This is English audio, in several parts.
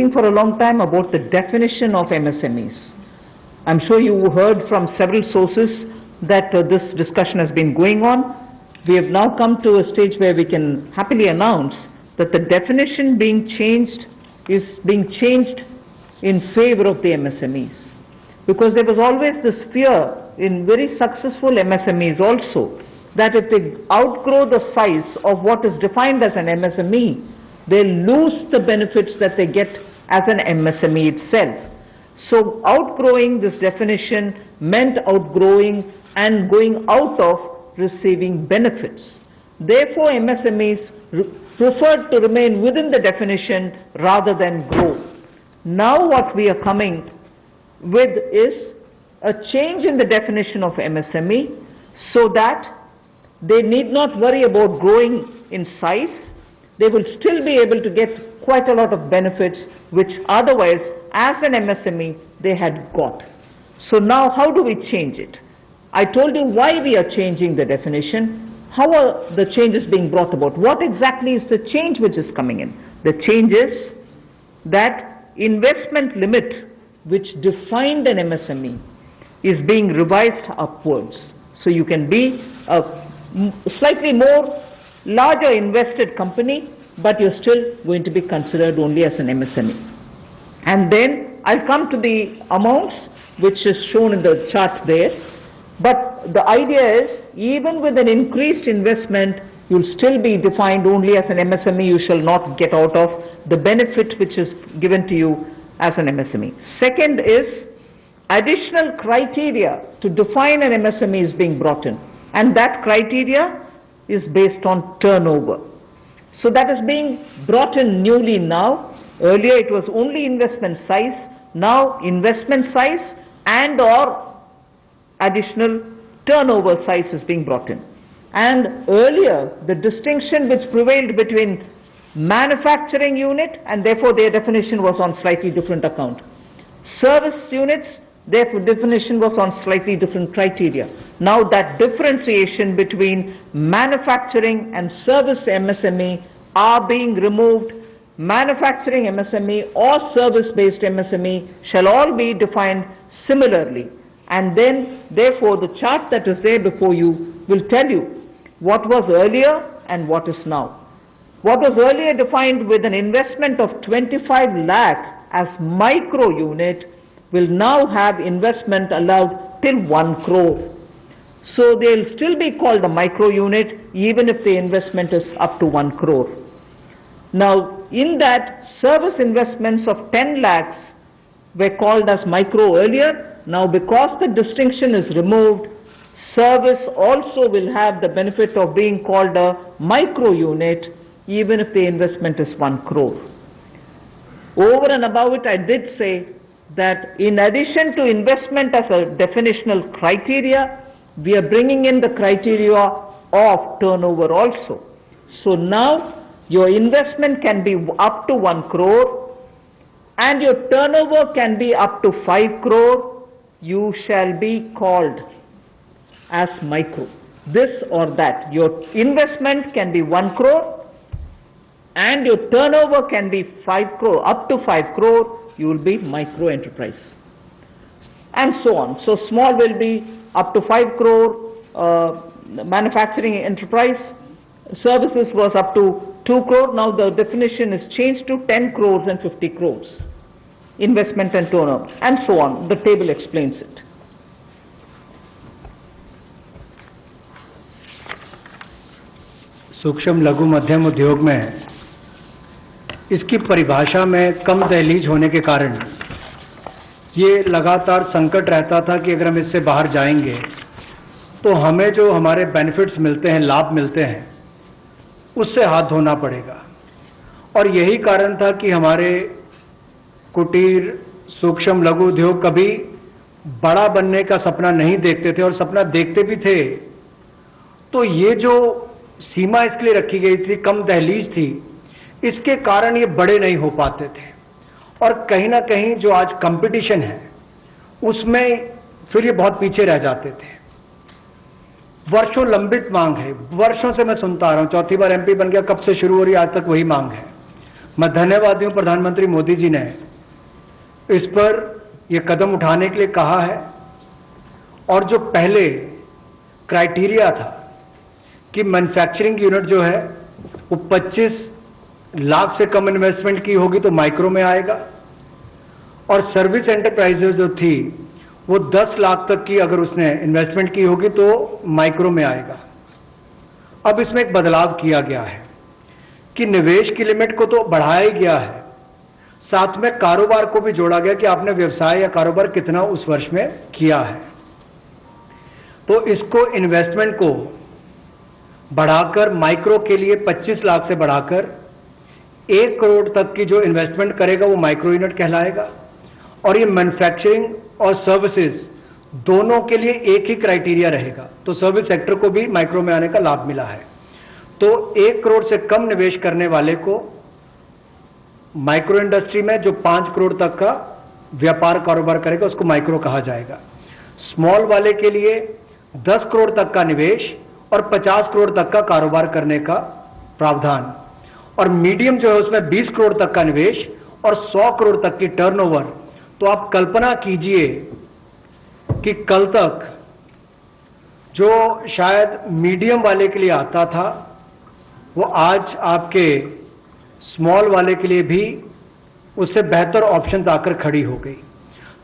speaking for a long time about the definition of MSMEs. I'm sure you heard from several sources that this discussion has been going on. We have now come to a stage where we can happily announce that the definition being changed is being changed in favor of the MSMEs. Because there was always this fear in very successful MSMEs also that if they outgrow the size of what is defined as an MSME, they lose the benefits that they get as an MSME itself. So outgrowing this definition meant outgrowing and going out of receiving benefits. Therefore, MSMEs preferred to remain within the definition rather than grow. Now what we are coming with is a change in the definition of MSME so that they need not worry about growing in size. They will still be able to get quite a lot of benefits which otherwise as an MSME they had got. So now how do we change it? I told you why we are changing the definition. How are the changes being brought about? What exactly is the change which is coming in? The change is that investment limit which defined an MSME is being revised upwards. So you can be a slightly more larger invested company, but you're still going to be considered only as an MSME. And then I'll come to the amounts which is shown in the chart there. But the idea is even with an increased investment, you'll still be defined only as an MSME. You shall not get out of the benefit which is given to you as an MSME. Second is additional criteria to define an MSME is being brought in. And that criteria is based on turnover. So that is being brought in newly now. Earlier it was only investment size. Now investment size and or additional turnover size is being brought in. And earlier the distinction which prevailed between manufacturing unit and therefore their definition was on slightly different account. Service units, therefore definition was on slightly different criteria. Now that differentiation between manufacturing and service MSME are being removed. Manufacturing MSME or service-based MSME shall all be defined similarly. And then therefore the chart that is there before you will tell you what was earlier and what is now. What was earlier defined with an investment of 25 lakh as micro unit will now have investment allowed till 1 crore. So they will still be called a micro unit even if the investment is up to 1 crore. Now in that service investments of 10 lakhs were called as micro earlier. Now because the distinction is removed, service also will have the benefit of being called a micro unit even if the investment is 1 crore. Over and above it, I did say that in addition to investment as a definitional criteria, we are bringing in the criteria of turnover also. So now your investment can be up to 1 crore and your turnover can be up to 5 crore. You shall be called as micro. This or that. Your investment can be 1 crore and your turnover can be 5 crore, up to 5 crore, you will be micro enterprise. And so on. So small will be up to 5 crore, manufacturing enterprise, services was up to 2 crore, now the definition is changed to 10 crores and 50 crores, investment and turnover, and so on. The table explains it. सूक्ष्म लघु मध्यम उद्योग में इसकी परिभाषा में कम दहलीज होने के कारण ये लगातार संकट रहता था कि अगर हम इससे बाहर जाएंगे तो हमें जो हमारे बेनिफिट्स मिलते हैं, लाभ मिलते हैं, उससे हाथ धोना पड़ेगा। और यही कारण था कि हमारे कुटीर सूक्ष्म लघु उद्योग कभी बड़ा बनने का सपना नहीं देखते थे और सपना देखते भी थे तो ये जो सीमा इसके लिए रखी गई थी, कम दहलीज थी, इसके कारण ये बड़े नहीं हो पाते थे। और कहीं ना कहीं जो आज कंपटीशन है उसमें फिर ये बहुत पीछे रह जाते थे। वर्षों लंबित मांग है, वर्षों से मैं सुनता आ रहा हूं, चौथी बार एमपी बन गया, कब से शुरू हो रही, आज तक वही मांग है। मैं धन्यवादी हूं प्रधानमंत्री मोदी जी ने इस पर यह कदम उठाने के लिए कहा है। और जो पहले क्राइटेरिया था कि मैन्युफैक्चरिंग यूनिट जो है वो 25 लाख से कम इन्वेस्टमेंट की होगी तो माइक्रो में आएगा, और सर्विस एंटरप्राइजेज जो थी वो 10 लाख तक की अगर उसने इन्वेस्टमेंट की होगी तो माइक्रो में आएगा। अब इसमें एक बदलाव किया गया है कि निवेश की लिमिट को तो बढ़ाया गया है, साथ में कारोबार को भी जोड़ा गया कि आपने व्यवसाय या कारोबार कितना उस वर्ष में किया है। तो इसको इन्वेस्टमेंट को बढ़ाकर माइक्रो के लिए 25 लाख से बढ़ाकर 1 करोड़ तक की जो इन्वेस्टमेंट करेगा वो माइक्रो यूनिट कहलाएगा। और ये मैन्युफैक्चरिंग और सर्विसेज दोनों के लिए एक ही क्राइटेरिया रहेगा, तो सर्विस सेक्टर को भी माइक्रो में आने का लाभ मिला है। तो 1 करोड़ से कम निवेश करने वाले को माइक्रो इंडस्ट्री में जो 5 करोड़ तक का व्यापार कारोबार करेगा उसको माइक्रो कहा जाएगा। स्मॉल वाले के लिए 10 करोड़ तक का निवेश और 50 करोड़ तक का कारोबार करने का प्रावधान, और मीडियम जो है उसमें 20 करोड़ तक का निवेश और 100 करोड़ तक की टर्नओवर। तो आप कल्पना कीजिए कि कल तक जो शायद मीडियम वाले के लिए आता था वो आज आपके स्मॉल वाले के लिए भी उससे बेहतर ऑप्शंस आकर खड़ी हो गई।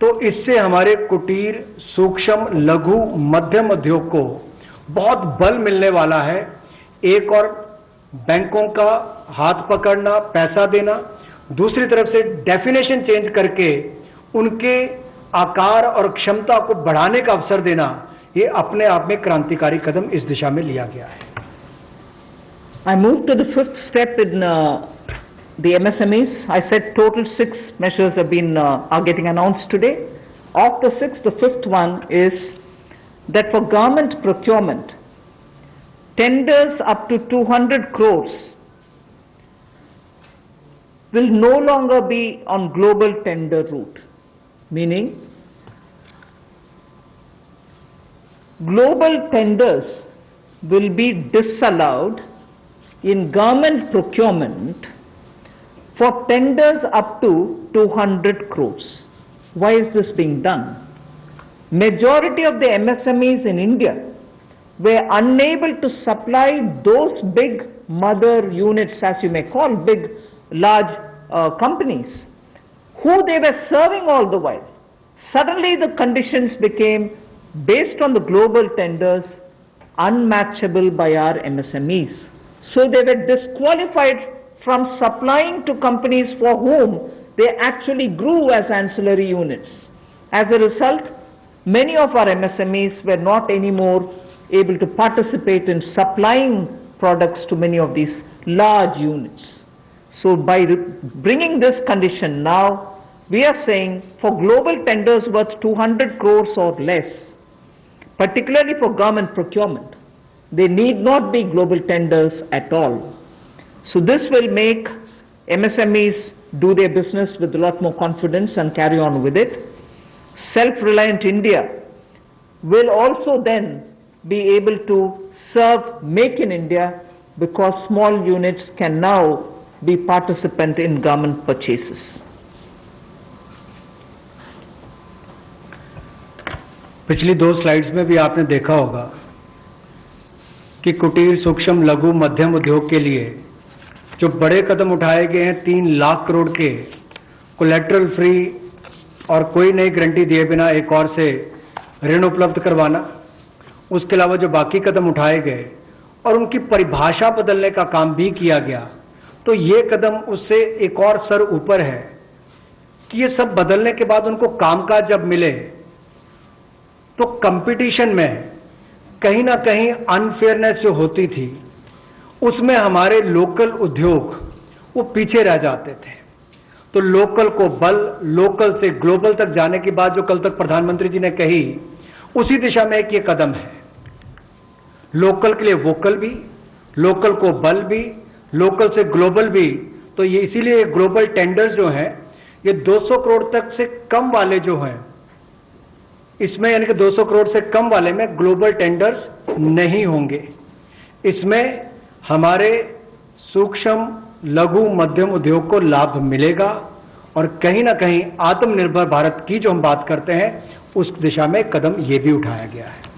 तो इससे हमारे कुटीर, सूक्ष्म, लघु, मध्यम उद्योग को बहुत बल मिलने वाला है। एक और बैंकों का हाथ पकड़ना, पैसा देना, दूसरी तरफ से डेफिनेशन चेंज करके उनके आकार और क्षमता को बढ़ाने का अवसर देना, ये अपने आप में क्रांतिकारी कदम इस दिशा में लिया गया है। I move to the fifth step in the MSMEs. I said total 6 measures are getting announced today. Of the 6, the fifth one is that for government procurement, tenders up to 200 crores will no longer be on global tender route, meaning global tenders will be disallowed in government procurement for tenders up to 200 crores. Why is this being done? Majority of the MSMEs in India were unable to supply those big mother units, as you may call, big, large companies, who they were serving all the while. Suddenly the conditions became, based on the global tenders, unmatchable by our MSMEs. So they were disqualified from supplying to companies for whom they actually grew as ancillary units. As a result, many of our MSMEs were not anymore able to participate in supplying products to many of these large units. So by bringing this condition now, we are saying for global tenders worth 200 crores or less, particularly for government procurement, they need not be global tenders at all. So this will make MSMEs do their business with a lot more confidence and carry on with it. Self-reliant India will also then be able to serve Make in India, because small units can now be participant in government purchases. पिछली 2 slides में भी आपने देखा होगा कि कुटीर, सूक्ष्म, लघु, मध्यम उद्योग के लिए जो बड़े कदम उठाए गए हैं, 3 लाख करोड़ के कोलेटरल फ्री और कोई नई गारंटी दिए बिना एक और से ऋण उपलब्ध करवाना, उसके अलावा जो बाकी कदम उठाए गए और उनकी परिभाषा बदलने का काम भी किया गया, तो ये कदम उससे एक और स्तर ऊपर है कि ये सब बदलने के बाद उनको कामकाज जब मिले तो कंपटीशन में कहीं ना कहीं अनफेयरनेस जो होती थी उसमें हमारे लोकल उद्योग वो पीछे रह जाते थे। तो लोकल को बल, लोकल से ग्लोबल तक जाने की बात जो कल तक प्रधानमंत्री जी ने कही, उसी दिशा में एक ये कदम है। लोकल के लिए वोकल भी, लोकल को बल भी, लोकल से ग्लोबल भी। तो ये इसीलिए ग्लोबल टेंडर्स जो हैं ये 200 करोड़ तक से कम वाले जो हैं, इसमें यानी कि 200 करोड़ से कम वाले में ग्लोबल टेंडर्स नहीं होंगे। इसमें हमारे सूक्ष्म, लघु मध्यम उद्योग को लाभ मिलेगा और कहीं ना कहीं आत्मनिर्भर भारत की जो हम बात करते हैं उस दिशा में कदम ये भी उठाया गया है।